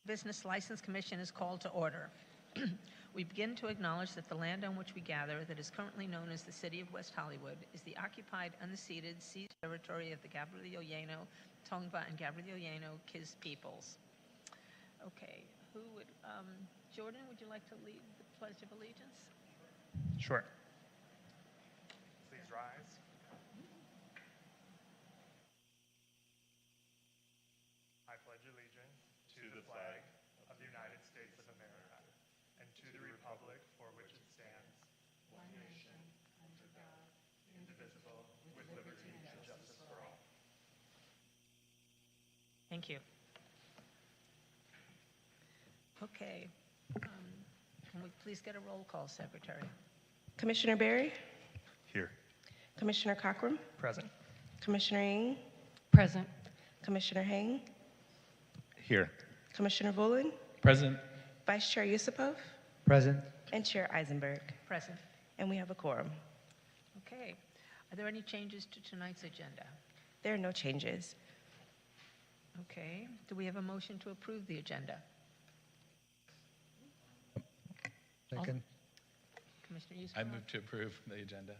Business License Commission is called to order. We begin to acknowledge that the land on which we gather, that is currently known as the City of West Hollywood, is the occupied, unceded, seized territory of the Gabrielino, Tongva, and Gabrielino Kiz peoples. Okay, who would, Jordan, would you like to lead the Pledge of Allegiance? Sure. Please rise. I pledge allegiance to the flag of the United States of America and to the republic for which it stands, one nation, under God, indivisible, with liberty and justice for all. Thank you. Okay. Can we please get a roll call, Secretary? Commissioner Berry? Here. Commissioner Cochran? Present. Commissioner Ng? Present. Commissioner Hang? Here. Commissioner Bullen? Present. Vice Chair Yusupov? Present. And Chair Eisenberg. Present. And we have a quorum. Okay. Are there any changes to tonight's agenda? There are no changes. Okay. Do we have a motion to approve the agenda? Second. Commissioner I Yusupov? move to approve the agenda.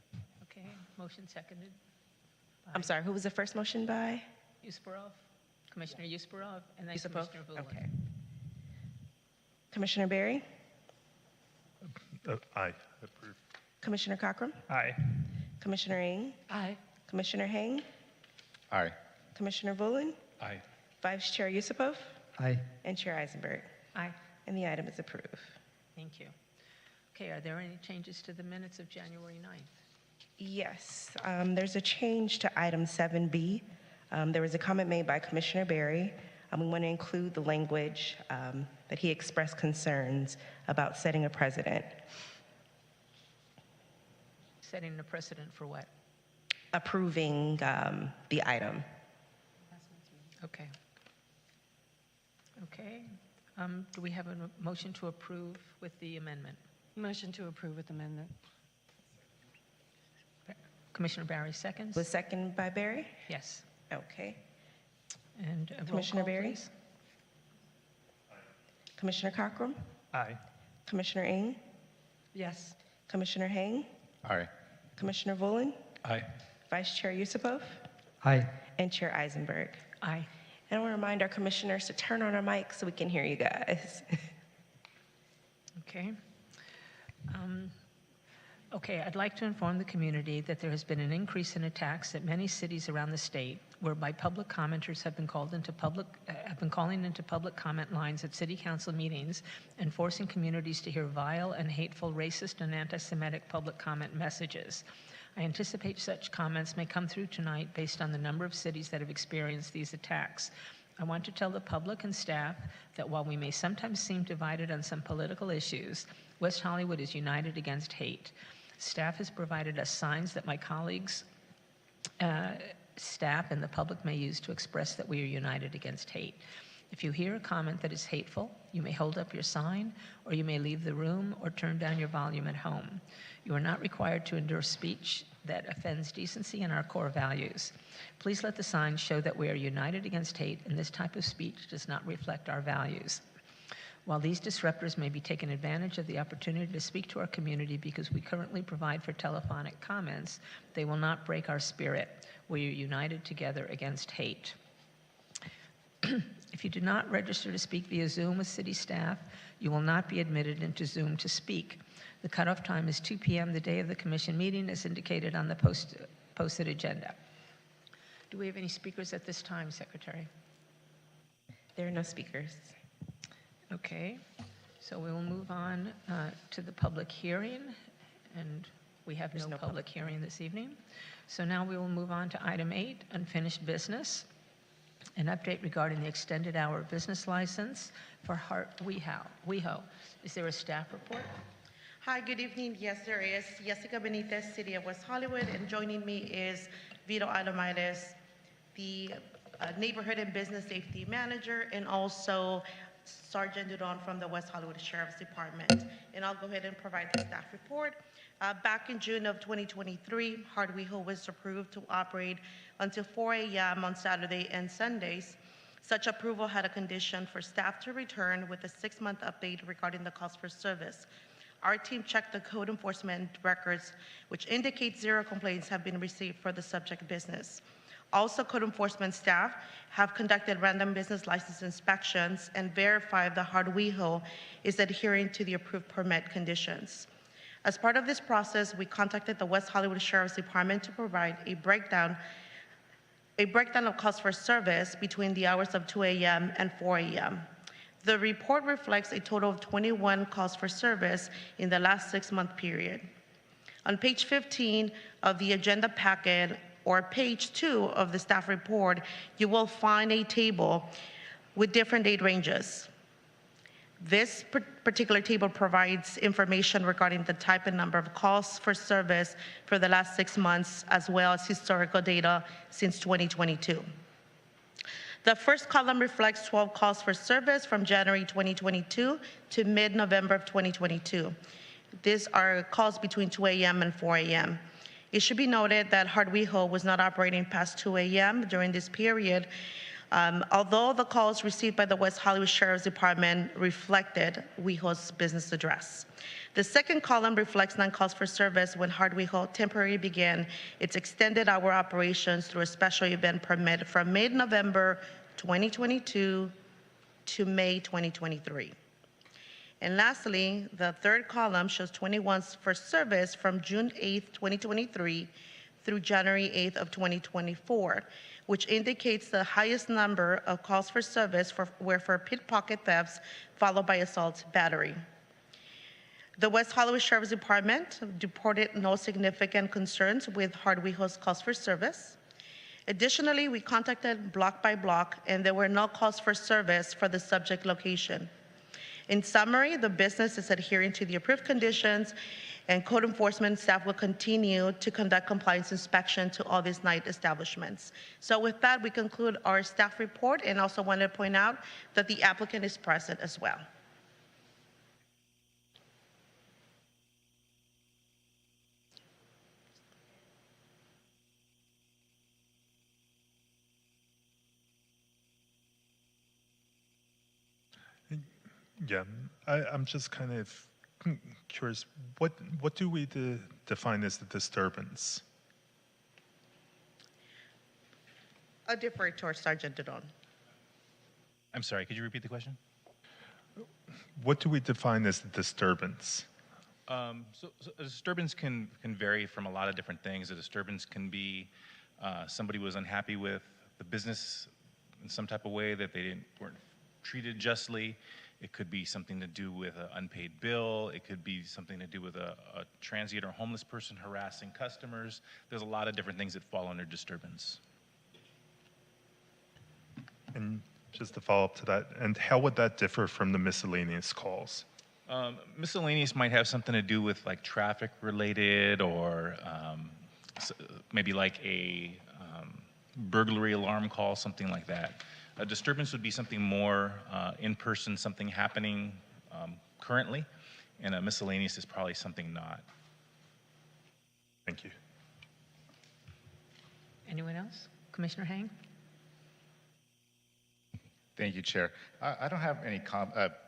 Okay. Motion seconded. by I'm sorry, who was the first motion by? Yusupov, Commissioner Yusupov, and then Yusupov? Commissioner Bullen. Okay. Commissioner Berry? Aye. Approve. Commissioner Cochran? Aye. Commissioner Ng? Aye. Commissioner Hang? Aye. Commissioner Bullen? Aye. Vice Chair Yusupov? Aye. And Chair Eisenberg. Aye. And the item is approved. Thank you. Okay. Are there any changes to the minutes of January 9th? Yes, there's a change to item 7B. There was a comment made by Commissioner Berry. We want to include the language that he expressed concerns about setting a precedent. Setting the precedent for what? Approving the item. Okay. Okay. Do we have a motion to approve with the amendment? Motion to approve with amendment. Commissioner Barry seconds? Was seconded by Berry? Yes. Okay. And a roll Commissioner call, Berry? please. Commissioner Cochran? Aye. Commissioner Ng? Yes. Commissioner Hang? Aye. Commissioner Bullen? Aye. Vice Chair Yusupov? Aye. And Chair Eisenberg. Aye. And I want to remind our commissioners to turn on our mics so we can hear you guys. Okay. Okay, I'd like to inform the community that there has been an increase in attacks at many cities around the state, whereby public commenters have been calling into public comment lines at city council meetings and forcing communities to hear vile and hateful racist and anti-Semitic public comment messages. I anticipate such comments may come through tonight based on the number of cities that have experienced these attacks. I want to tell the public and staff that while we may sometimes seem divided on some political issues, West Hollywood is united against hate. Staff has provided us signs that my colleagues, staff, and the public may use to express that we are united against hate. If you hear a comment that is hateful, you may hold up your sign, or you may leave the room or turn down your volume at home. You are not required to endure speech that offends decency and our core values. Please let the sign show that we are united against hate, and this type of speech does not reflect our values. While these disruptors may be taking advantage of the opportunity to speak to our community because we currently provide for telephonic comments, they will not break our spirit. We are united together against hate. If you do not register to speak via Zoom with city staff, you will not be admitted into Zoom to speak. The cutoff time is 2 p.m. the day of the commission meeting, as indicated on the posted agenda. Do we have any speakers at this time, Secretary? There are no speakers. Okay, so we will move on to the public hearing, and we have There's no no public hearing this evening. So now we will move on to item 8, unfinished business, an update regarding the extended hour business license for WeHo. Is there a staff report? Hi, good evening. Yes, there is. Jessica Benitez, City of West Hollywood, and joining me is Vito Adamides, the Neighborhood and Business Safety Manager, and also Sergeant Dudon from the West Hollywood Sheriff's Department. And I'll go ahead and provide the staff report. Back in June of 2023, WeHo was approved to operate until 4 a.m. on Saturday and Sundays. Such approval had a condition for staff to return with a 6-month update regarding the calls for service. Our team checked the code enforcement records, which indicate 0 complaints have been received for the subject business. Also, code enforcement staff have conducted random business license inspections and verified the WeHo is adhering to the approved permit conditions. As part of this process, we contacted the West Hollywood Sheriff's Department to provide a breakdown of calls for service between the hours of 2 a.m. and 4 a.m. The report reflects a total of 21 calls for service in the last 6-month period. On page 15 of the agenda packet, or page 2 of the staff report, you will find a table with different date ranges. This particular table provides information regarding the type and number of calls for service for the last 6 months, as well as historical data since 2022. The first column reflects 12 calls for service from January 2022 to mid-November of 2022. These are calls between 2 a.m. and 4 a.m. It should be noted that WeHo was not operating past 2 a.m. during this period, although the calls received by the West Hollywood Sheriff's Department reflected WeHo's business address. The second column reflects 9 calls for service when WeHo temporarily began its extended hour operations through a special event permit from mid-November 2022 to May 2023. And lastly, the third column shows 21 for service from June 8th, 2023 through January 8th of 2024, which indicates the highest number of calls for service were for pickpocket thefts, followed by assault battery. The West Hollywood Sheriff's Department reported no significant concerns with WeHo's calls for service. Additionally, we contacted block by block, and there were no calls for service for the subject location. In summary, the business is adhering to the approved conditions, and code enforcement staff will continue to conduct compliance inspection to all these night establishments. So with that, we conclude our staff report, and also want to point out that the applicant is present as well. Yeah, I'm just kind of curious, what do we define as a disturbance? I'll defer to our Sergeant Dudon. I'm sorry, could you repeat the question? What do we define as a disturbance? So a disturbance can vary from a lot of different things. A disturbance can be somebody was unhappy with the business in some type of way, that they weren't treated justly. It could be something to do with an unpaid bill. It could be something to do with a transient or homeless person harassing customers. There's a lot of different things that fall under disturbance. And just to follow up to that, and how would that differ from the miscellaneous calls? Miscellaneous might have something to do with like traffic related, or maybe like a burglary alarm call, something like that. A disturbance would be something more in person, something happening currently, and a miscellaneous is probably something not. Thank you. Anyone else? Commissioner Hang? Thank you, Chair. I don't have any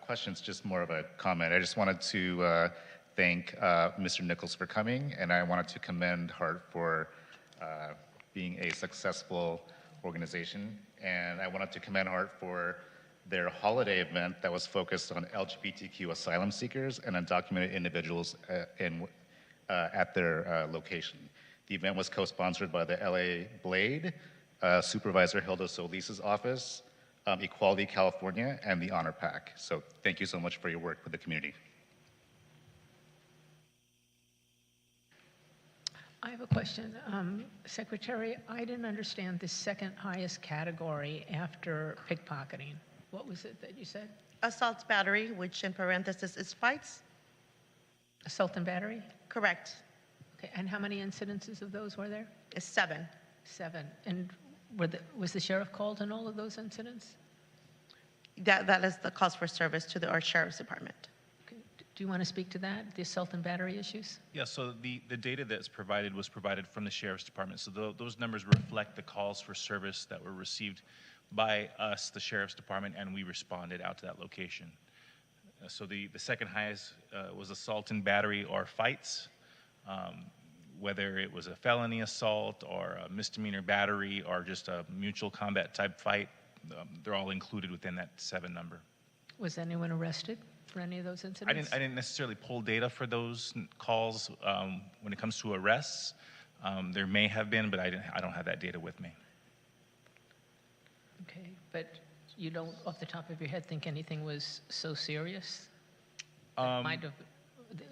questions, just more of a comment. I just wanted to thank Mr. Nichols for coming, and I wanted to commend HART for being a successful organization. And I wanted to commend HART for their holiday event that was focused on LGBTQ asylum seekers and undocumented individuals at their location. The event was co-sponsored by the LA Blade, Supervisor Hilda Solis's office, Equality California, and the Honor Pack. So thank you so much for your work with the community. I have a question. Secretary, I didn't understand the second highest category after pickpocketing. What was it that you said? Assault battery, which in parentheses is fights. Assault and battery? Correct. Okay, and how many incidences of those were there? It's 7. 7. And was the sheriff called in all of those incidents? That is the calls for service to our Sheriff's Department. Do you want to speak to that, the assault and battery issues? Yeah, so the data that's provided was provided from the Sheriff's Department. So those numbers reflect the calls for service that were received by us, the Sheriff's Department, and we responded out to that location. So the second highest was assault and battery or fights. Whether it was a felony assault or a misdemeanor battery or just a mutual combat type fight, they're all included within that 7 number. Was anyone arrested for any of those incidents? I didn't necessarily pull data for those calls when it comes to arrests. There may have been, but I don't have that data with me. Okay, but you don't, off the top of your head, think anything was so serious? That might have,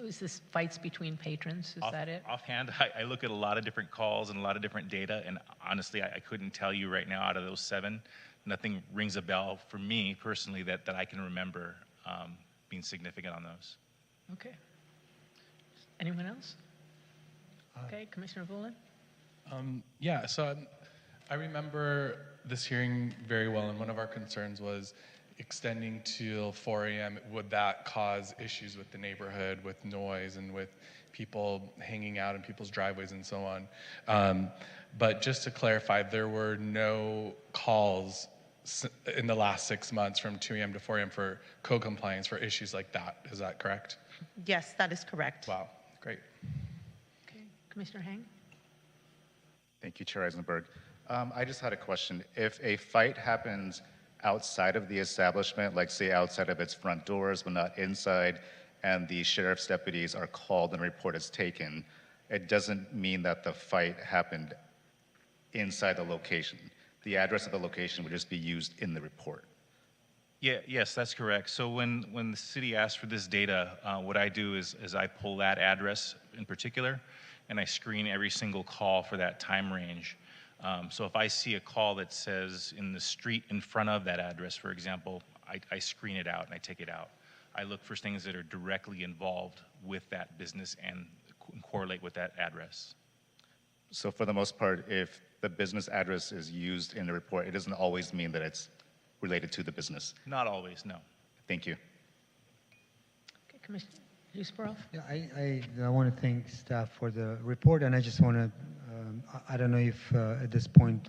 was this fights between patrons, is that it? Offhand, I look at a lot of different calls and a lot of different data, and honestly, I couldn't tell you right now out of those 7, nothing rings a bell for me personally that I can remember being significant on those. Okay. Anyone else? Okay, Commissioner Bullen? Yeah, so I remember this hearing very well, and one of our concerns was extending till 4 a.m. Would that cause issues with the neighborhood, with noise, and with people hanging out in people's driveways and so on? But just to clarify, there were no calls in the last 6 months from 2 a.m. to 4 a.m. for code compliance for issues like that. Is that correct? Yes, that is correct. Wow, great. Okay, Commissioner Hang? Thank you, Chair Eisenberg. I just had a question. If a fight happens outside of the establishment, like say outside of its front doors but not inside, and the sheriff's deputies are called and a report is taken, it doesn't mean that the fight happened inside the location. The address of the location would just be used in the report. Yeah, yes, that's correct. So when the city asks for this data, what I do is I pull that address in particular, and I screen every single call for that time range. So if I see a call that says in the street in front of that address, for example, I screen it out and I take it out. I look for things that are directly involved with that business and correlate with that address. So for the most part, if the business address is used in the report, it doesn't always mean that it's related to the business. Not always, no. Thank you. Okay, Commissioner Yusupurov? Yeah, I want to thank staff for the report, and I just want to, I don't know if at this point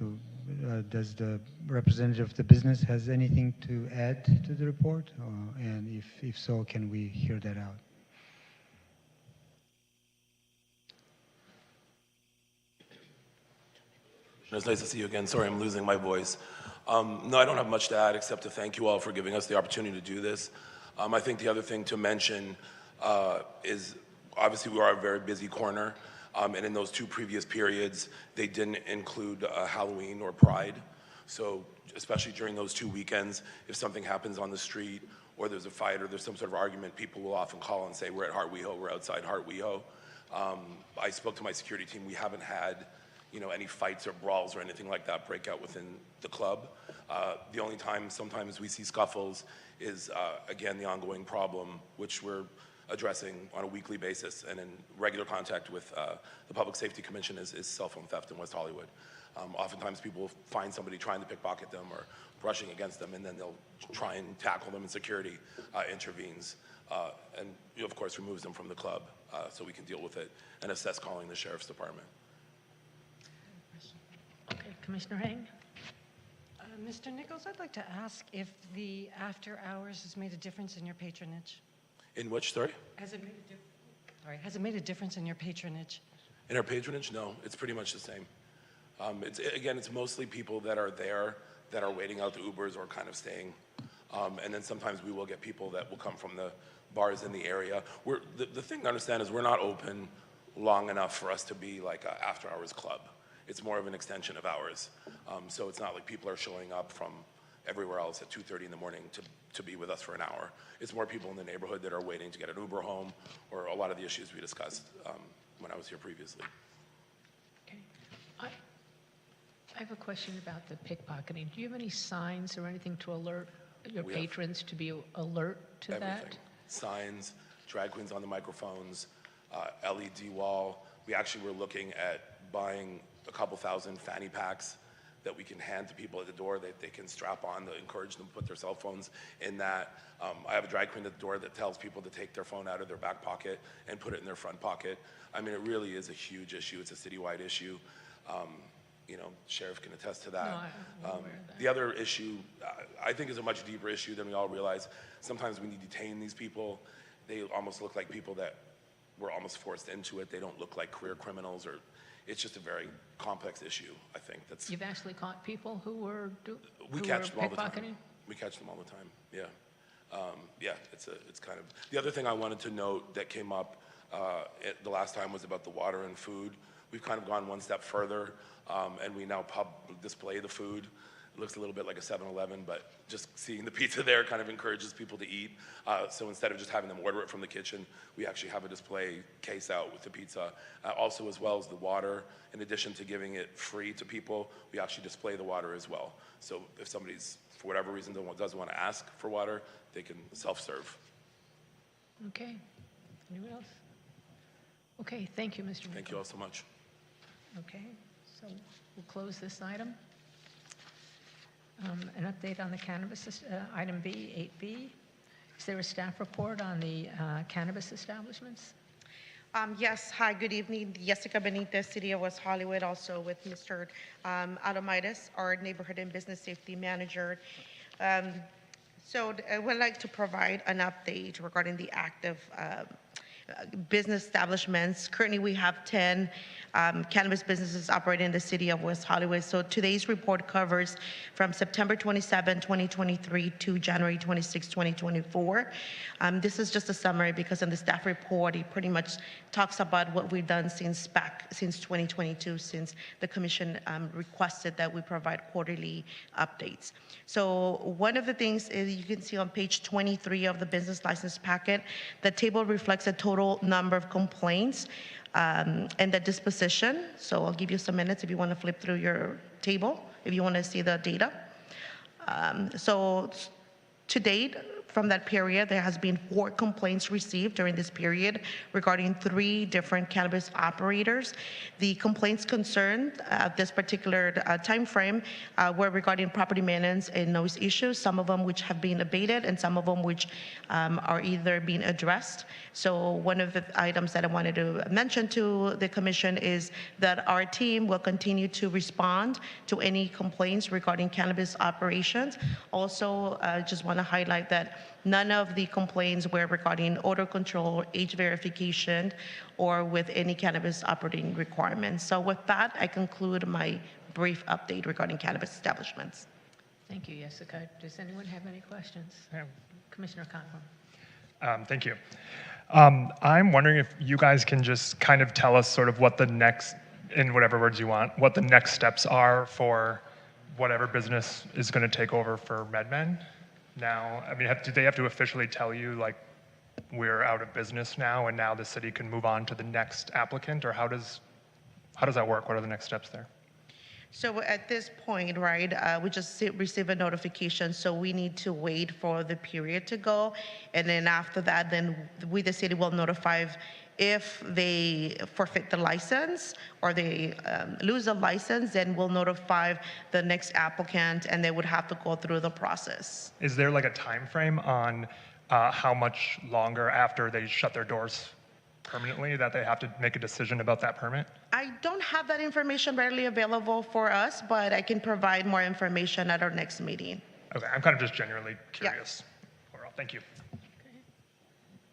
does the representative of the business has anything to add to the report, and if so, can we hear that out? It's nice to see you again. Sorry, I'm losing my voice. No, I don't have much to add except to thank you all for giving us the opportunity to do this. I think the other thing to mention is obviously we are a very busy corner, and in those 2 previous periods, they didn't include Halloween or Pride. So especially during those 2 weekends, if something happens on the street or there's a fight or there's some sort of argument, people will often call and say, we're at Heart WeHo, we're outside Heart WeHo. I spoke to my security team. We haven't had any fights or brawls or anything like that break out within the club. The only time sometimes we see scuffles is, again, the ongoing problem, which we're addressing on a weekly basis and in regular contact with the Public Safety Commission is cell phone theft in West Hollywood. Oftentimes people find somebody trying to pickpocket them or brushing against them, and then they'll try and tackle them, and security intervenes and, of course, removes them from the club so we can deal with it and assess calling the Sheriff's Department. Okay, Commissioner Hang? Mr. Nichols, I'd like to ask if the after hours has made a difference in your patronage. In which, sorry? Has it made a difference in your patronage? In our patronage, no, it's pretty much the same. It's mostly people that are there that are waiting out the Ubers or kind of staying. And then sometimes we will get people that will come from the bars in the area. The thing to understand is we're not open long enough for us to be like an after hours club. It's more of an extension of hours. So it's not like people are showing up from everywhere else at 2:30 in the morning to be with us for an hour. It's more people in the neighborhood that are waiting to get an Uber home, or a lot of the issues we discussed when I was here previously. Okay. I have a question about the pickpocketing. Do you have any signs or anything to alert your patrons to be alert to Everything. that? Signs, drag queens on the microphones, LED wall. We actually were looking at buying a couple thousand fanny packs that we can hand to people at the door that they can strap on to encourage them to put their cell phones in that. I have a drag queen at the door that tells people to take their phone out of their back pocket and put it in their front pocket. I mean, it really is a huge issue. It's a citywide issue. Sheriff can attest to that. No, I'm aware of that. The other issue, I think, is a much deeper issue than we all realize. Sometimes when you detain these people, they almost look like people that were almost forced into it. They don't look like career criminals, or it's just a very complex issue, I think. That's You've actually caught people who were we who catch were them all the time. pickpocketing? We catch them all the time. Yeah, yeah. It's kind of the other thing I wanted to note that came up the last time was about the water and food. We've kind of gone one step further, and we now display the food. It looks a little bit like a 7-Eleven, but just seeing the pizza there kind of encourages people to eat. So instead of just having them order it from the kitchen, we actually have a display case out with the pizza. Also, as well as the water, in addition to giving it free to people, we actually display the water as well. So if somebody's, for whatever reason, doesn't want to ask for water, they can self-serve. Okay. Anyone else? Okay, thank you, Mr. Thank you all so much. Okay, so we'll close this item. An update on the cannabis, item B, 8B. Is there a staff report on the cannabis establishments? Yes, hi, good evening. Jessica Benitez, City of West Hollywood, also with Mr. Adamitis, our Neighborhood and Business Safety Manager. So I would like to provide an update regarding the active business establishments. Currently, we have 10 cannabis businesses operating in the City of West Hollywood. So today's report covers from September 27, 2023 to January 26, 2024. This is just a summary because in the staff report, it pretty much talks about what we've done since 2022, since the commission requested that we provide quarterly updates. So one of the things is you can see on page 23 of the business license packet, the table reflects a total number of complaints and the disposition. So I'll give you some minutes if you want to flip through your table, if you want to see the data. So to date, from that period, there has been 4 complaints received during this period regarding 3 different cannabis operators. The complaints concerned at this particular time frame were regarding property maintenance and noise issues, some of them which have been abated and some of them which are either being addressed. So one of the items that I wanted to mention to the commission is that our team will continue to respond to any complaints regarding cannabis operations. Also, I just want to highlight that none of the complaints were regarding odor control, age verification, or with any cannabis operating requirements. So with that, I conclude my brief update regarding cannabis establishments. Thank you, Jessica. Does anyone have any questions? Commissioner Conklin. Thank you. I'm wondering if you guys can just kind of tell us sort of what the next, in whatever words you want, what the next steps are for whatever business is going to take over for MedMen now. I mean, do they have to officially tell you, like, we're out of business now and now the city can move on to the next applicant, or how does that work? What are the next steps there? So at this point, right, we just receive a notification, so we need to wait for the period to go, and then after that, then we, the city, will notify if they forfeit the license or they lose the license, then we'll notify the next applicant, and they would have to go through the process. Is there like a time frame on how much longer after they shut their doors permanently that they have to make a decision about that permit? I don't have that information readily available for us, but I can provide more information at our next meeting. Okay, I'm kind of just genuinely curious. Overall. Thank you. Okay.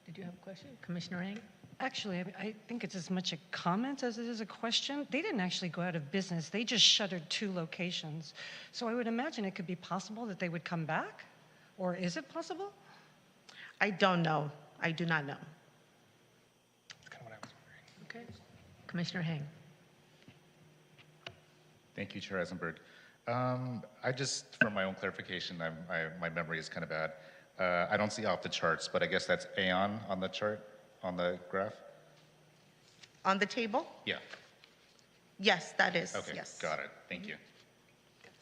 Did you have a question? Commissioner Ng? Actually, I think it's as much a comment as it is a question. They didn't actually go out of business. They just shuttered 2 locations. So I would imagine it could be possible that they would come back? Or is it possible? I don't know. I do not know. That's kind of what I was wondering. Okay. Commissioner Hang. Thank you, Chair Eisenberg. I just, for my own clarification, my memory is kind of bad. I don't see off the charts, but I guess that's Aeon on the chart, on the graph? On the table? Yeah. Yes, that is. Okay, Yes. got it. Thank you.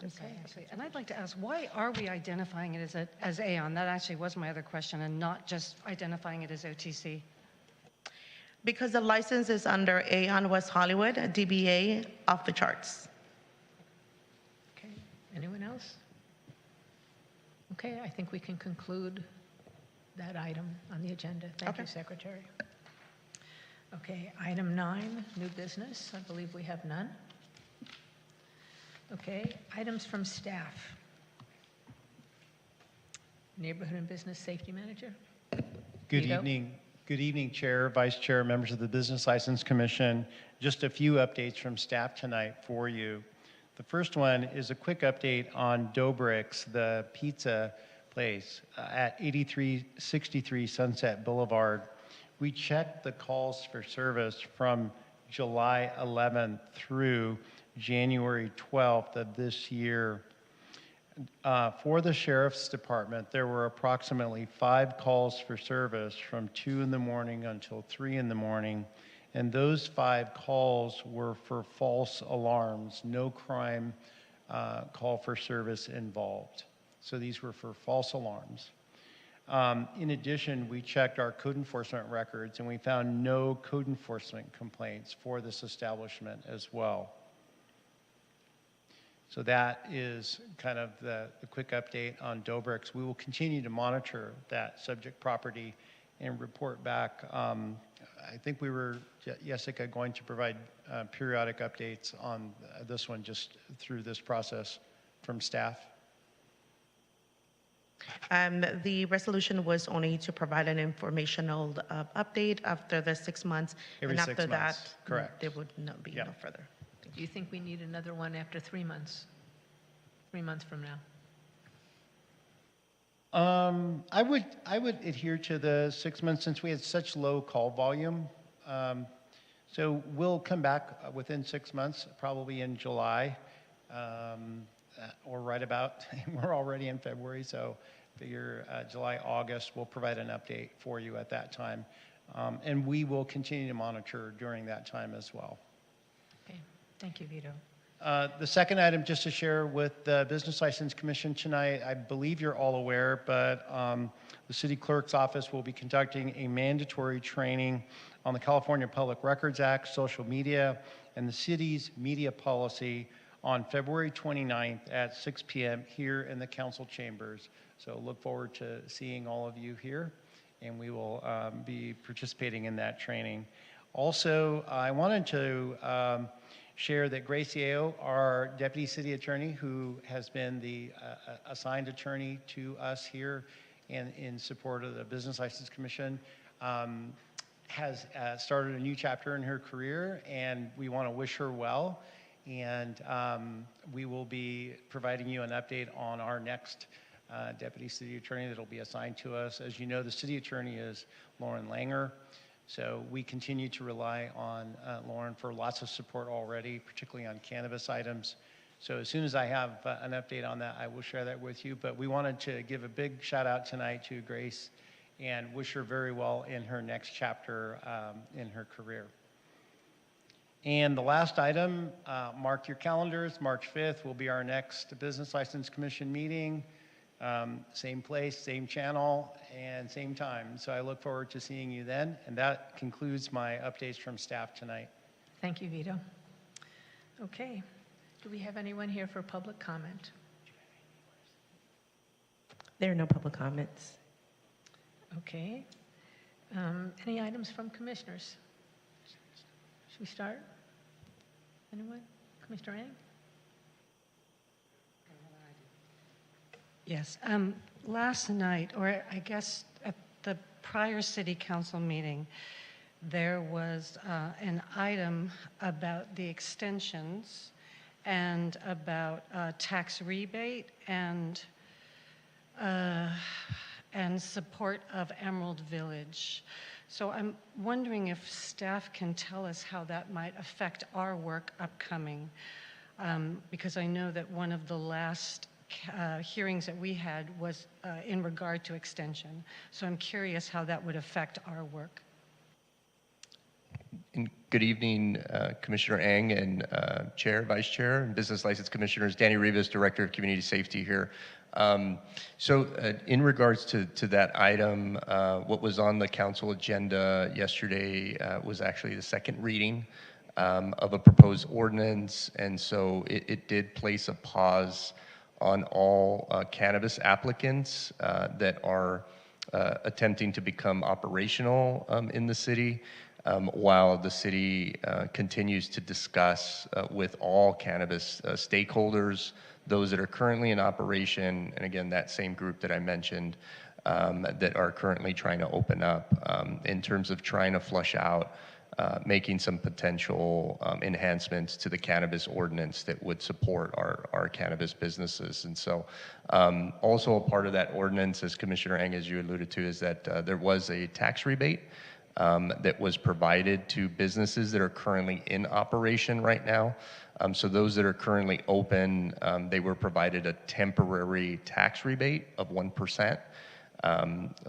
Okay. And I'd like to ask, why are we identifying it as Aon? That actually was my other question, and not just identifying it as OTC. Because the license is under Aon West Hollywood, a DBA, off the charts. Okay. Anyone else? Okay, I think we can conclude that item on the agenda. Thank you, Secretary. Okay, item 9, new business. I believe we have none. Okay, items from staff. Neighborhood and Business Safety Manager. Good Vito? evening. Good evening, Chair, Vice Chair, members of the Business License Commission. Just a few updates from staff tonight for you. The first one is a quick update on Dobrik's, the pizza place at 8363 Sunset Boulevard. We checked the calls for service from July 11th through January 12th of this year. For the Sheriff's Department, there were approximately 5 calls for service from 2 in the morning until 3 in the morning, and those 5 calls were for false alarms, no crime call for service involved. So these were for false alarms. In addition, we checked our code enforcement records and we found no code enforcement complaints for this establishment as well. So that is kind of the quick update on Dobrik's. We will continue to monitor that subject property and report back. I think we were, Jessica, going to provide periodic updates on this one just through this process from staff. The resolution was only to provide an informational update after the 6 months. Every and 6 after months, that, correct. there would not be Yeah. no further. Do you think we need another one after 3 months? 3 months from now? I would adhere to the 6 months since we had such low call volume. So we'll come back within 6 months, probably in July, or right about, we're already in February, so figure July, August, we'll provide an update for you at that time. And we will continue to monitor during that time as well. Okay, thank you, Vito. The second item, just to share with the Business License Commission tonight, I believe you're all aware, but the City Clerk's Office will be conducting a mandatory training on the California Public Records Act, social media, and the city's media policy on February 29th at 6 p.m. here in the council chambers. So look forward to seeing all of you here, and we will be participating in that training. Also, I wanted to share that Grace Yeo, our Deputy City Attorney, who has been the assigned attorney to us here and in support of the Business License Commission, has started a new chapter in her career, and we want to wish her well. And we will be providing you an update on our next Deputy City Attorney that will be assigned to us. As you know, the City Attorney is Lauren Langer. So we continue to rely on Lauren for lots of support already, particularly on cannabis items. So as soon as I have an update on that, I will share that with you. But we wanted to give a big shout out tonight to Grace and wish her very well in her next chapter in her career. And the last item, mark your calendars, March 5th will be our next Business License Commission meeting. Same place, same channel, and same time. So I look forward to seeing you then. And that concludes my updates from staff tonight. Thank you, Vito. Okay, do we have anyone here for public comment? There are no public comments. Okay. Any items from commissioners? Should we start? Anyone? Commissioner Ang? Yes. Last night, or I guess at the prior city council meeting, there was an item about the extensions and about tax rebate and support of Emerald Village. So I'm wondering if staff can tell us how that might affect our work upcoming, because I know that one of the last hearings that we had was in regard to extension. So I'm curious how that would affect our work. And good evening, Commissioner Ang and Chair, Vice Chair, and Business License Commissioners. Danny Rivas, Director of Community Safety here. In regards to that item, what was on the council agenda yesterday was actually the second reading of a proposed ordinance, and so it did place a pause on all cannabis applicants that are attempting to become operational in the city, while the city continues to discuss with all cannabis stakeholders those that are currently in operation, and again, that same group that I mentioned, that are currently trying to open up, in terms of trying to flush out making some potential enhancements to the cannabis ordinance that would support our cannabis businesses. And so also a part of that ordinance, as Commissioner Eng, as you alluded to, is that there was a tax rebate that was provided to businesses that are currently in operation right now. So those that are currently open, they were provided a temporary tax rebate of 1%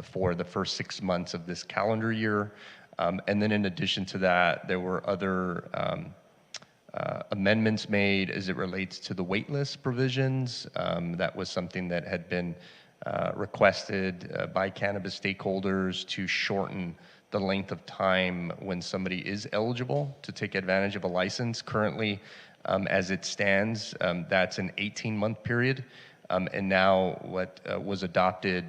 for the first 6 months of this calendar year. And then in addition to that, there were other amendments made as it relates to the waitlist provisions. That was something that had been requested by cannabis stakeholders to shorten the length of time when somebody is eligible to take advantage of a license. Currently, as it stands, that's an 18-month period. And now what was adopted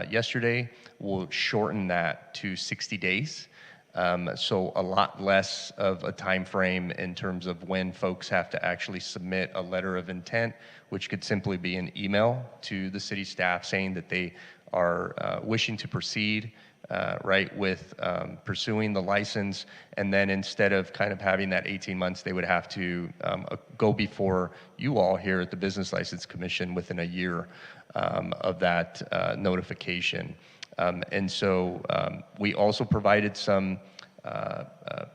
yesterday will shorten that to 60 days. So a lot less of a time frame in terms of when folks have to actually submit a letter of intent, which could simply be an email to the city staff saying that they are wishing to proceed right, with pursuing the license. And then instead of kind of having that 18 months, they would have to go before you all here at the Business License Commission within a year of that notification. And so we also provided some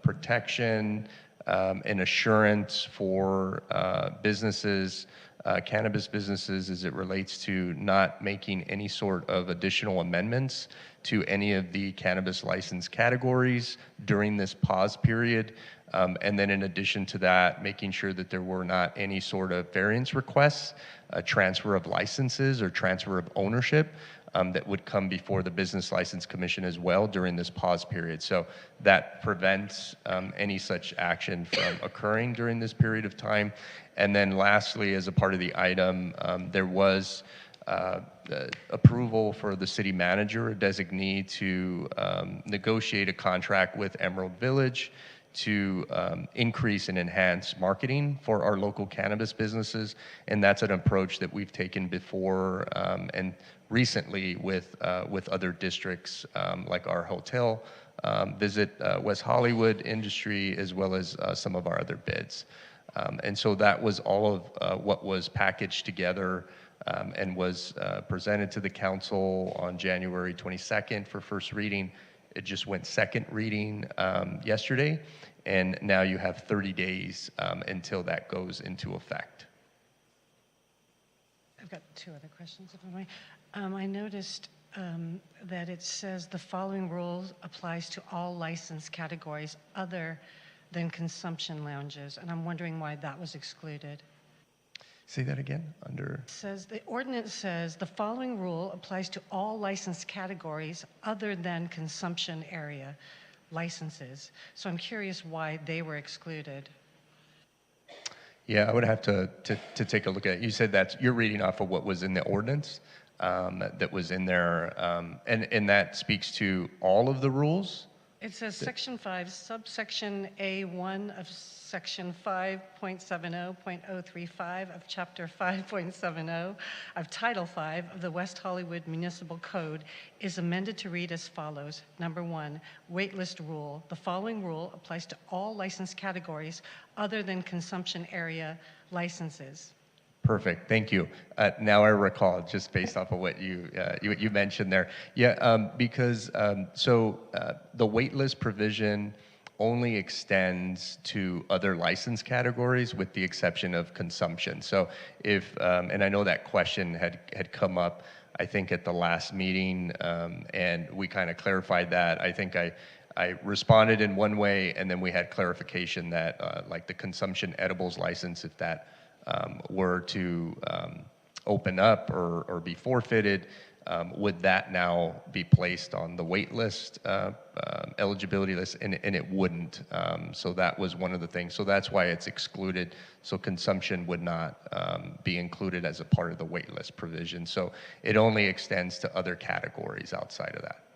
protection and assurance for businesses, cannabis businesses, as it relates to not making any sort of additional amendments to any of the cannabis license categories during this pause period. And then in addition to that, making sure that there were not any sort of variance requests, transfer of licenses or transfer of ownership that would come before the Business License Commission as well during this pause period. So that prevents any such action from occurring during this period of time. And then lastly, as a part of the item, there was approval for the city manager or designee to negotiate a contract with Emerald Village to increase and enhance marketing for our local cannabis businesses. And that's an approach that we've taken before and recently with other districts like our hotel Visit West Hollywood industry, as well as some of our other bids. And so that was all of what was packaged together and was presented to the council on January 22nd for first reading. It just went second reading yesterday, and now you have 30 days until that goes into effect. I've got two other questions, if I may. I noticed that it says the following rules applies to all license categories other than consumption lounges, and I'm wondering why that was excluded. Say that again, under? It says, the ordinance says the following rule applies to all licensed categories other than consumption area licenses. So I'm curious why they were excluded. Yeah, I would have to take a look at it. You said that you're reading off of what was in the ordinance that was in there, and that speaks to all of the rules? It says Section 5, subsection A1 of Section 5.70.035 of Chapter 5.70 of Title 5 of the West Hollywood Municipal Code is amended to read as follows. Number 1, waitlist rule. The following rule applies to all license categories other than consumption area licenses. Perfect, thank you. Now I recall, just based off of what you mentioned there. Yeah, because the waitlist provision only extends to other license categories with the exception of consumption. So if, and I know that question had come up, I think at the last meeting, and we kind of clarified that. I think I responded in one way, and then we had clarification that like the consumption edibles license, if that were to open up or be forfeited, would that now be placed on the wait list, eligibility list? And it wouldn't. So that was one of the things. So that's why it's excluded. So consumption would not be included as a part of the wait list provision. So it only extends to other categories outside of that.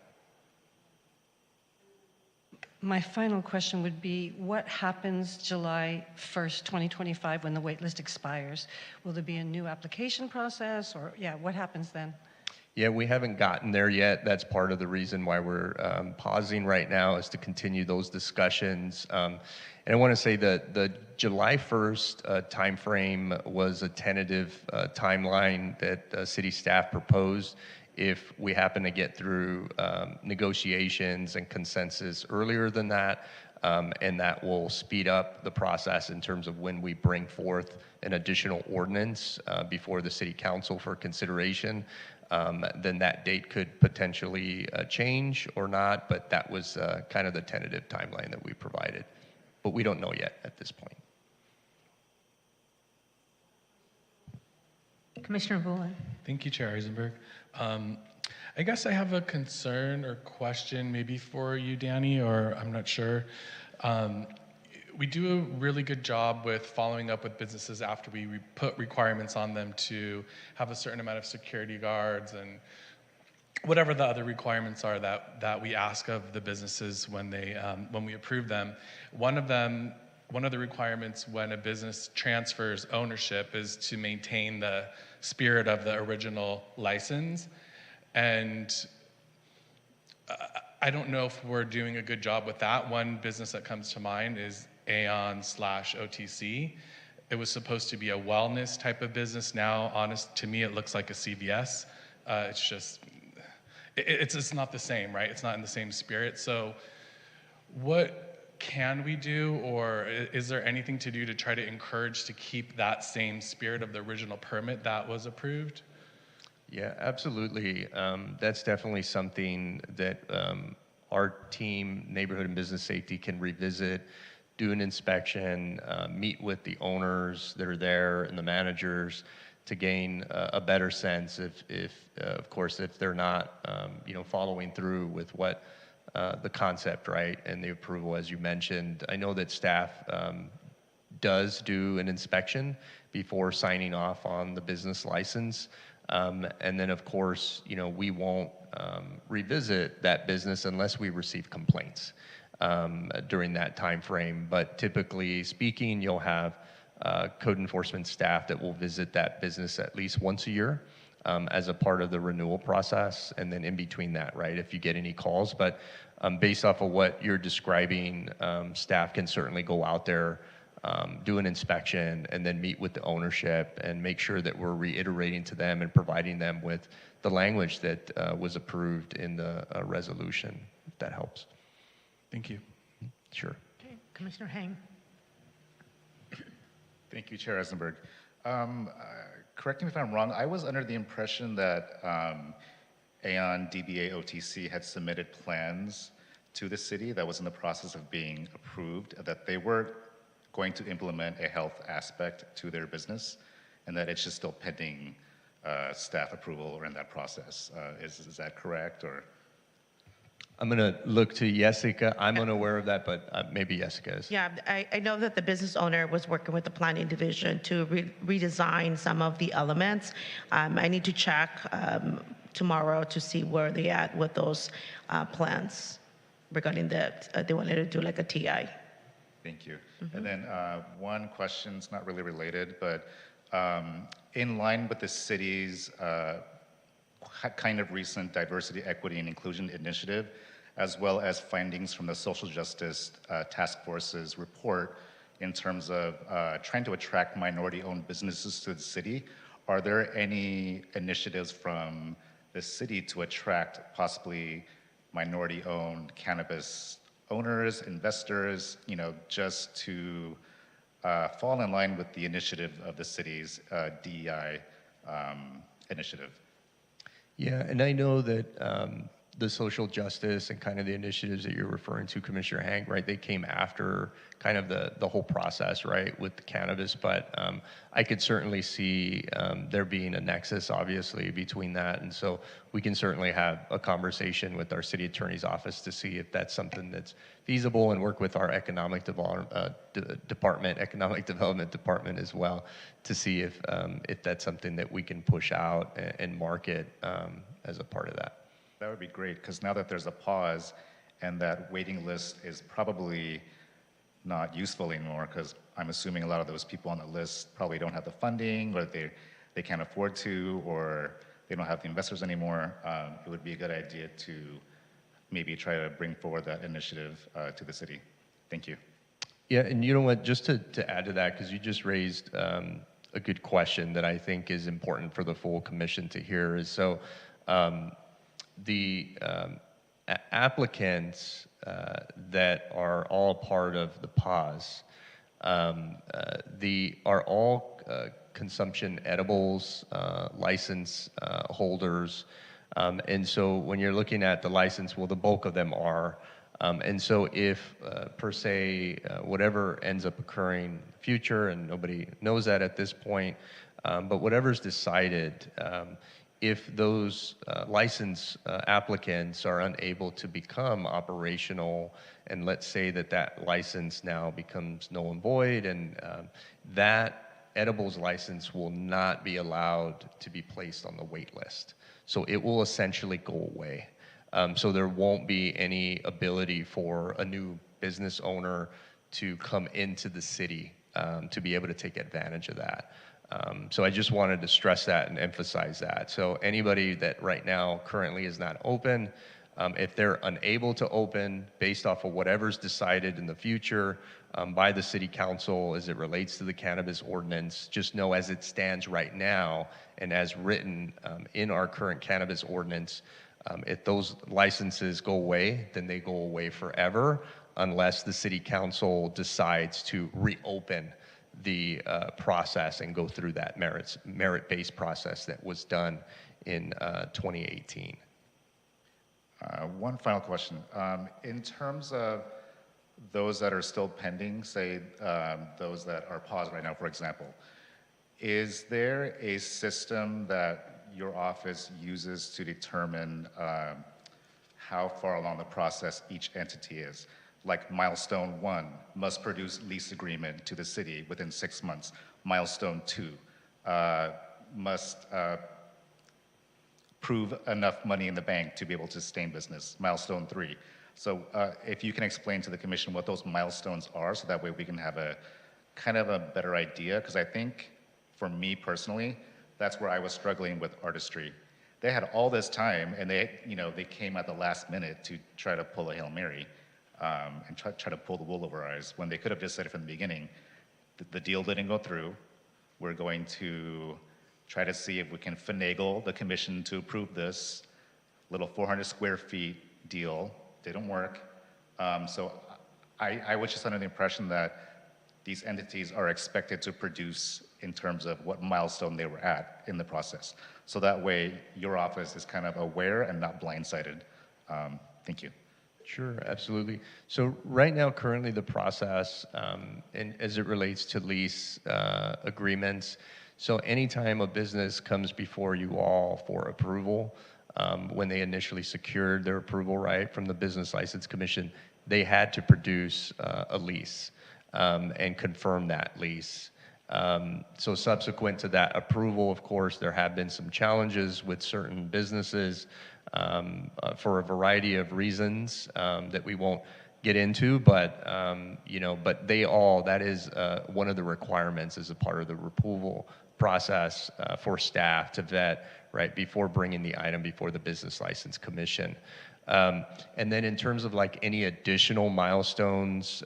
My final question would be, what happens July 1st, 2025, when the wait list expires? Will there be a new application process, or, yeah, what happens then? Yeah, we haven't gotten there yet. That's part of the reason why we're pausing right now, is to continue those discussions. And I want to say that the July 1st timeframe was a tentative timeline that city staff proposed. If we happen to get through negotiations and consensus earlier than that, and that will speed up the process in terms of when we bring forth an additional ordinance before the city council for consideration, then that date could potentially change or not, but that was kind of the tentative timeline that we provided. But we don't know yet at this point. Commissioner Bullen. Thank you, Chair Eisenberg. I guess I have a concern or question maybe for you, Danny, or I'm not sure. We do a really good job with following up with businesses after we put requirements on them to have a certain amount of security guards and whatever the other requirements are that we ask of the businesses when we approve them. One of the requirements when a business transfers ownership is to maintain the spirit of the original license. And I don't know if we're doing a good job with that. One business that comes to mind is Aeon/OTC. It was supposed to be a wellness type of business. Now, honest to me, it looks like a CVS. It's just, it's not the same, right? It's not in the same spirit. So what can we do, or is there anything to do to try to encourage to keep that same spirit of the original permit that was approved? Yeah, absolutely. That's definitely something that our team, Neighborhood and Business Safety, can revisit, do an inspection, meet with the owners that are there and the managers to gain a better sense if of course, if they're not, following through with what the concept, right, and the approval, as you mentioned. I know that staff does do an inspection before signing off on the business license. And then, of course, we won't revisit that business unless we receive complaints during that time frame. But typically speaking, you'll have code enforcement staff that will visit that business at least once a year as a part of the renewal process. And then in between that, right, if you get any calls. But based off of what you're describing, staff can certainly go out there, do an inspection, and then meet with the ownership and make sure that we're reiterating to them and providing them with the language that was approved in the resolution, if that helps. Thank you. Sure. Okay, Commissioner Hang. Thank you, Chair Eisenberg. Correct me if I'm wrong, I was under the impression that Aeon DBA OTC had submitted plans to the city that was in the process of being approved, that they were going to implement a health aspect to their business, and that it's just still pending staff approval or in that process. Is that correct, or? I'm going to look to Jessica. I'm unaware of that, but maybe Jessica is. Yeah, I know that the business owner was working with the planning division to redesign some of the elements. I need to check tomorrow to see where they're at with those plans regarding that. They wanted to do like a TI. Thank you. And then one question, it's not really related, but in line with the city's kind of recent diversity, equity, and inclusion initiative, as well as findings from the Social Justice Task Force's report in terms of trying to attract minority-owned businesses to the city, are there any initiatives from the city to attract possibly minority-owned cannabis owners, investors, just to fall in line with the initiative of the city's DEI initiative? Yeah, and I know that the social justice and kind of the initiatives that you're referring to, Commissioner Hank, right, they came after kind of the whole process, right, with the cannabis. But I could certainly see there being a nexus, obviously, between that. And so we can certainly have a conversation with our city attorney's office to see if that's something that's feasible, and work with our economic development department as well, to see if that's something that we can push out and market as a part of that. That would be great, because now that there's a pause and that waiting list is probably not useful anymore because I'm assuming a lot of those people on the list probably don't have the funding, or they can't afford to, or they don't have the investors anymore. It would be a good idea to maybe try to bring forward that initiative to the city. Thank you. Yeah, and you know what, just to add to that, because you just raised a good question that I think is important for the full commission to hear, is so the applicants that are all part of the pause, are all consumption edibles license holders. And so when you're looking at the license, well, the bulk of them are. And so if, per se, whatever ends up occurring in the future, and nobody knows that at this point, but whatever's decided, if those license applicants are unable to become operational, and let's say that that license now becomes null and void, and that edibles license will not be allowed to be placed on the wait list. So it will essentially go away. So there won't be any ability for a new business owner to come into the city to be able to take advantage of that. So I just wanted to stress that and emphasize that. So anybody that right now currently is not open, if they're unable to open based off of whatever's decided in the future by the city council as it relates to the cannabis ordinance, just know as it stands right now and as written in our current cannabis ordinance, if those licenses go away, then they go away forever unless the city council decides to reopen the process and go through that merit-based process that was done in 2018. One final question. In terms of those that are still pending, say those that are paused right now, for example, is there a system that your office uses to determine how far along the process each entity is? Like milestone 1 must produce lease agreement to the city within 6 months. Milestone 2 must prove enough money in the bank to be able to sustain business. Milestone 3. So if you can explain to the commission what those milestones are, so that way we can have a kind of a better idea, because I think for me personally, that's where I was struggling with artistry. They had all this time, and they came at the last minute to try to pull a Hail Mary and try to pull the wool over our eyes, when they could have just said it from the beginning, the deal didn't go through. We're going to try to see if we can finagle the commission to approve this little 400 square feet deal. Didn't work. So I was just under the impression that these entities are expected to produce in terms of what milestone they were at in the process. So that way your office is kind of aware and not blindsided. Thank you. Sure, absolutely. So right now, currently the process, and as it relates to lease agreements, so anytime a business comes before you all for approval, when they initially secured their approval right from the Business License Commission, they had to produce a lease and confirm that lease. So subsequent to that approval, of course, there have been some challenges with certain businesses for a variety of reasons that we won't get into, but but that is one of the requirements as a part of the approval process for staff to vet right before bringing the item before the Business License Commission. And then in terms of like any additional milestones,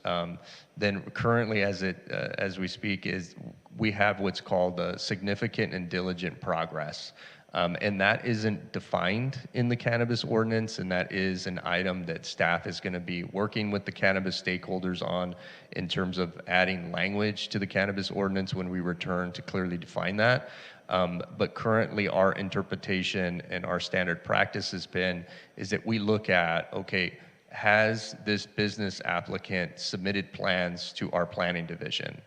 then currently as we speak is we have what's called a significant and diligent progress. And that isn't defined in the cannabis ordinance, and that is an item that staff is going to be working with the cannabis stakeholders on in terms of adding language to the cannabis ordinance when we return to clearly define that. But currently our interpretation and our standard practice has been is that we look at, okay, has this business applicant submitted plans to our planning division?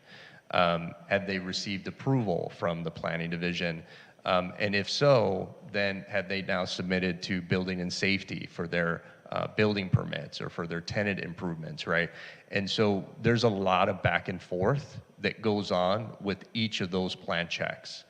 Have they received approval from the planning division? And if so, then have they now submitted to building and safety for their building permits or for their tenant improvements, right? And so there's a lot of back and forth that goes on with each of those plan checks.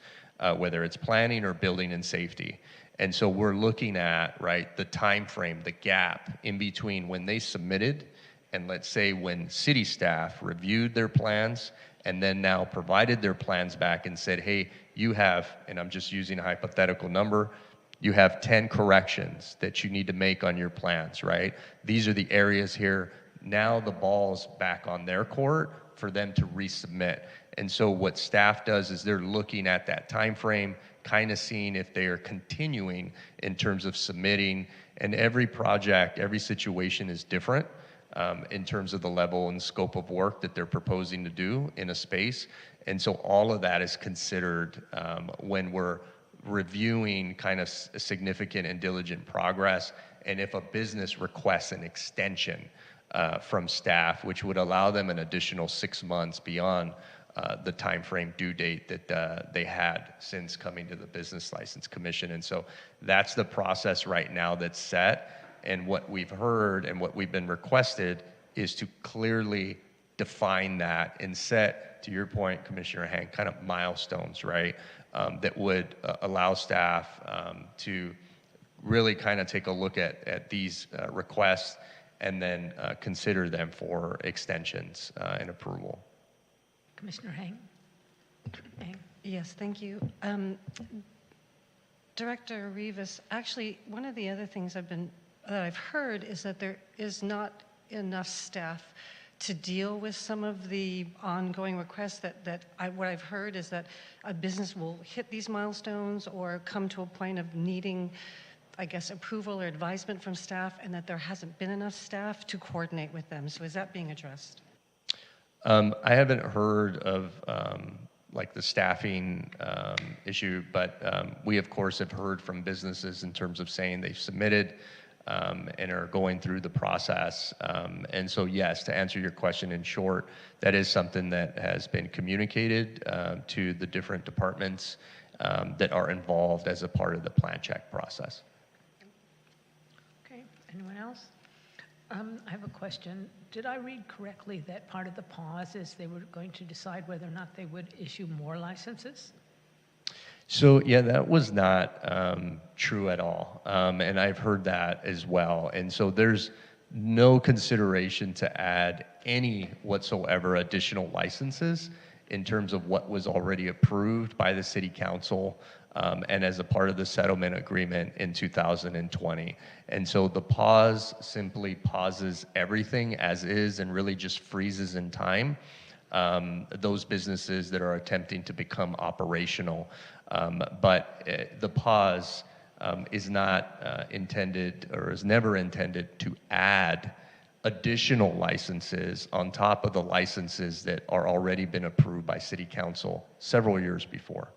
whether it's planning or building and safety. And so we're looking at, right, the time frame, the gap in between when they submitted and let's say when city staff reviewed their plans and then now provided their plans back and said, hey, you have, and I'm just using a hypothetical number, you have 10 corrections that you need to make on your plans, right? These are the areas here. Now the ball's back on their court for them to resubmit. And so what staff does is they're looking at that time frame, kind of seeing if they are continuing in terms of submitting. And every project, every situation is different in terms of the level and scope of work that they're proposing to do in a space. And so all of that is considered when we're reviewing kind of significant and diligent progress. And if a business requests an extension from staff, which would allow them an additional 6 months beyond the timeframe due date that they had since coming to the Business License Commission. And so that's the process right now that's set. And what we've heard and what we've been requested is to clearly define that and set, to your point, Commissioner Hank, kind of milestones, right? That would allow staff to really kind of take a look at these requests and then consider them for extensions and approval. Commissioner Hang. Yes, thank you. Director Rivas, actually, one of the other things that I've heard is that there is not enough staff to deal with some of the ongoing requests what I've heard is that a business will hit these milestones or come to a point of needing, I guess, approval or advisement from staff, and that there hasn't been enough staff to coordinate with them. So is that being addressed? I haven't heard of like the staffing issue, but we of course have heard from businesses in terms of saying they've submitted and are going through the process. And so yes, to answer your question in short, that is something that has been communicated to the different departments that are involved as a part of the plan check process. Okay, anyone else? I have a question. Did I read correctly that part of the pause is they were going to decide whether or not they would issue more licenses? So yeah, that was not true at all. And I've heard that as well. And so there's no consideration to add any whatsoever additional licenses in terms of what was already approved by the City Council and as a part of the settlement agreement in 2020. And so the pause simply pauses everything as is and really just freezes in time those businesses that are attempting to become operational. But the pause is not intended or is never intended to add additional licenses on top of the licenses that are already been approved by City Council several years before.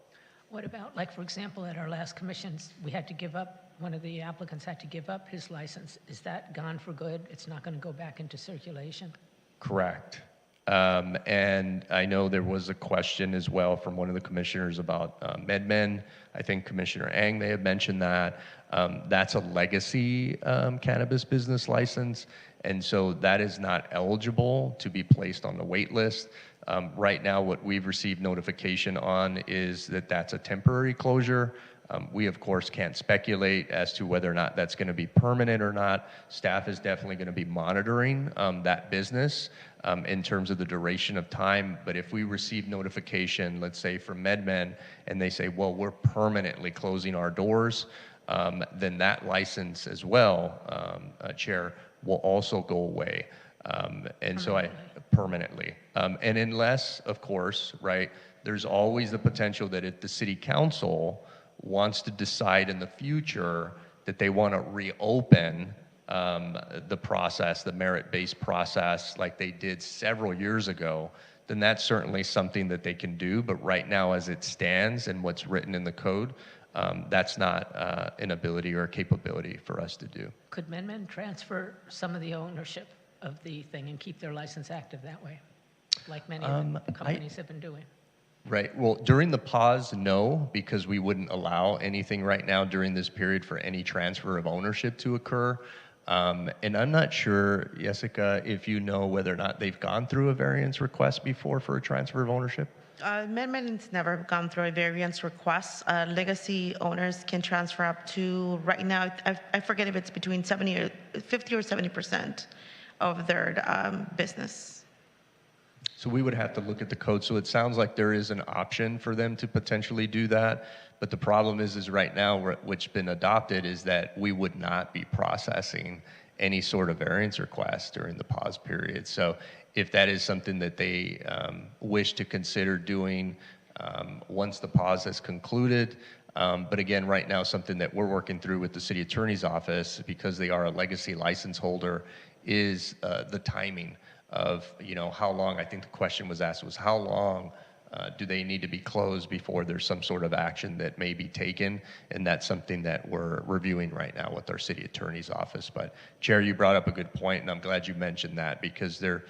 What about, like, for example, at our last commissions, we had to give up, one of the applicants had to give up his license. Is that gone for good? It's not going to go back into circulation? Correct. And I know there was a question as well from one of the commissioners about MedMen. I think Commissioner Ang may have mentioned that. That's a legacy cannabis business license, and so that is not eligible to be placed on the wait list. Right now, what we've received notification on is that that's a temporary closure. We, of course, can't speculate as to whether or not that's going to be permanent or not. Staff is definitely going to be monitoring that business in terms of the duration of time. But if we receive notification, let's say from MedMen, and they say, well, we're permanently closing our doors, then that license as well, Chair, will also go away. And so permanently. And unless, of course, right, there's always the potential that if the City Council wants to decide in the future that they want to reopen the process, the merit-based process, like they did several years ago, then that's certainly something that they can do. But right now, as it stands and what's written in the code, that's not an ability or a capability for us to do. Could MedMen transfer some of the ownership of the thing and keep their license active that way, like many of the companies have been doing? Right. Well, during the pause, no, because we wouldn't allow anything right now during this period for any transfer of ownership to occur. And I'm not sure, Jessica, if you know whether or not they've gone through a variance request before for a transfer of ownership? Amendment's never gone through a variance request. Legacy owners can transfer up to, right now, I forget if it's between 50 or 70% of their business. So we would have to look at the code. So it sounds like there is an option for them to potentially do that. But the problem is right now, what's been adopted is that we would not be processing any sort of variance request during the pause period. So if that is something that they wish to consider doing once the pause has concluded, but again, right now, something that we're working through with the city attorney's office, because they are a legacy license holder, is the timing of, how long, I think the question was asked was how long do they need to be closed before there's some sort of action that may be taken? And that's something that we're reviewing right now with our city attorney's office. But Chair, you brought up a good point, and I'm glad you mentioned that, because there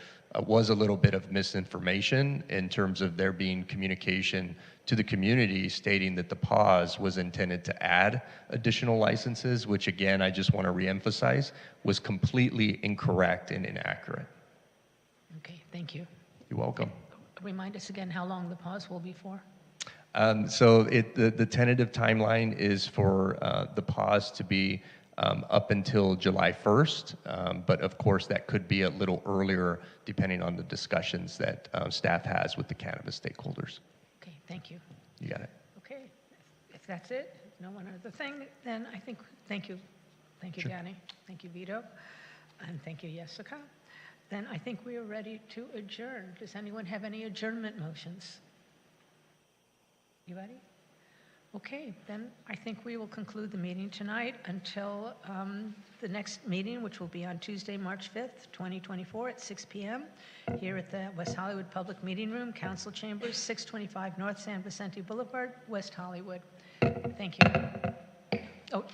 was a little bit of misinformation in terms of there being communication to the community stating that the pause was intended to add additional licenses, which again, I just want to reemphasize, was completely incorrect and inaccurate. Okay, thank you. You're welcome. Remind us again how long the pause will be for? So the tentative timeline is for the pause to be up until July 1st, but of course that could be a little earlier depending on the discussions that staff has with the cannabis stakeholders. Okay, thank you. You got it. Okay, if that's it, no one other thing, then I think, thank you. Thank you, Sure. Danny. Thank you, Vito. And thank you, Jessica. Then I think we are ready to adjourn. Does anyone have any adjournment motions? You ready? Okay, then I think we will conclude the meeting tonight until the next meeting, which will be on Tuesday, March 5th, 2024 at 6 p.m. here at the West Hollywood Public Meeting Room, Council Chambers, 625 North San Vicente Boulevard, West Hollywood. Thank you. Oh.